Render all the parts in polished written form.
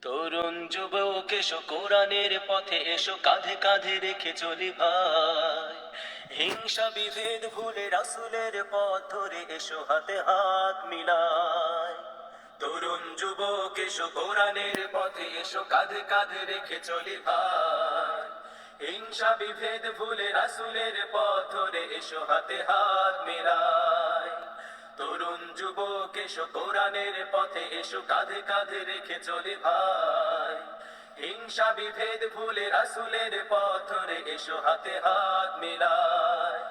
তরুণ যুবক এসো কোরআনের পথে এসো, কাঁধে কাঁধে রেখে চলি ভাই। হিংসা বিভেদ ভুলে রাসূলের পথ ধরে এসো, হাতে হাত মিলায়। তরুণ যুবক এসো কোরআনের পথে এসো, কাঁধে কাঁধে রেখে চলি ভাই। হিংসা বিভেদ ভুলে রাসূলের পথ ধরে এসো, হাতে হাত মিলায়। তরুণ যুবক এসো কোরআনের পথে এসো, কাঁধে কাঁধে রেখে চলি ভাই। হিংসা বিভেদ ভুলে রাসূলের পথ ধরে এসো, হাতে হাত মিলায়।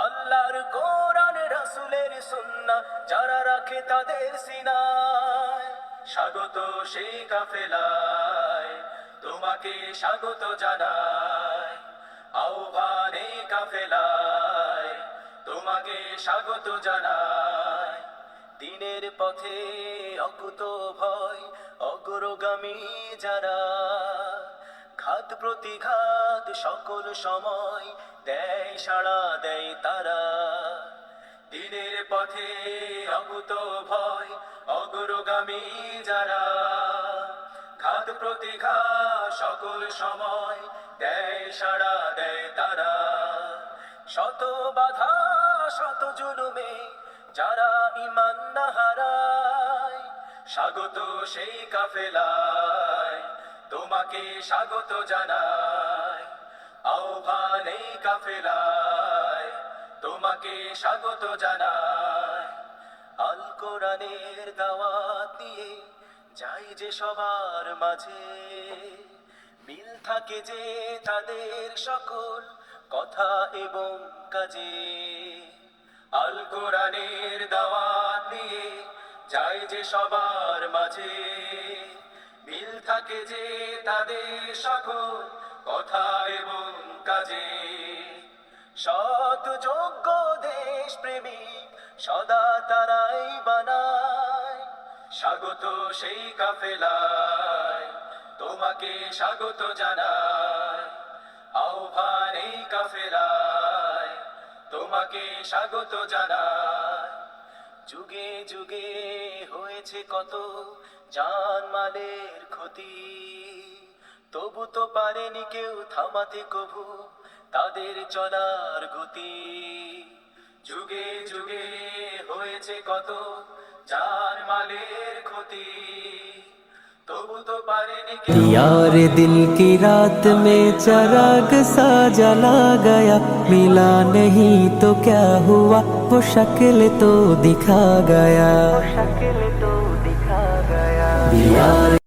আল্লাহর কোরআন রাসূলের সুন্নাহ যারা রাখে তাদের সিনায়, স্বাগত সেই কাফেলায়, তোমাকে স্বাগত জানাই। আহ্বানে কাফেলায়, তোমাকে স্বাগত জানাই। দিনের পথে অকুত ভয়, অগ্রগামী যারা, ঘাত প্রতিঘাত সকল সময় দেয় সাড়া দেয় তারা। দিনের পথে অকুত ভয়, অগ্রগামী যারা, ঘাত প্রতিঘাত সকল সময় দেয় সাড়া দেয় তারা। শত বাধা শত জুলুমে যারা ঈমান না হারায়, স্বাগত সেই কাফেলায়, তোমাকে স্বাগত জানাই। আহ্বানে কাফেলায়, তোমাকে স্বাগত জানাই। আল কোরআনের দাওয়াত নিয়ে যাই যে সবার মাঝে, মিল থাকে যে তাদের সকল কথা এবং কাজে। আল কোরআনের দাওয়াত নিয়ে যাই যে সবার মাঝে, মিল থাকে যে তাদের সকল কথা এবং কাজে। সৎ যোগ্য দেশ প্রেমিক সদা তারাই বানায়, স্বাগত সেই কাফেলায়, তোমাকে স্বাগত জানাই। আহ্বানে কাফেলায়, তোমাকে স্বাগত জানাই। যুগে যুগে হয়েছে কত জানমালের ক্ষতি, তবু তো পারেনি কেউ থামাতে কভু তাদের চলার গতি। যুগে যুগে হয়েছে কত জানমালের ক্ষতি, तबु तो यार दिल की रात में चराग सा जला गया, मिला नहीं तो क्या हुआ वो शक्ल तो दिखा गया। यार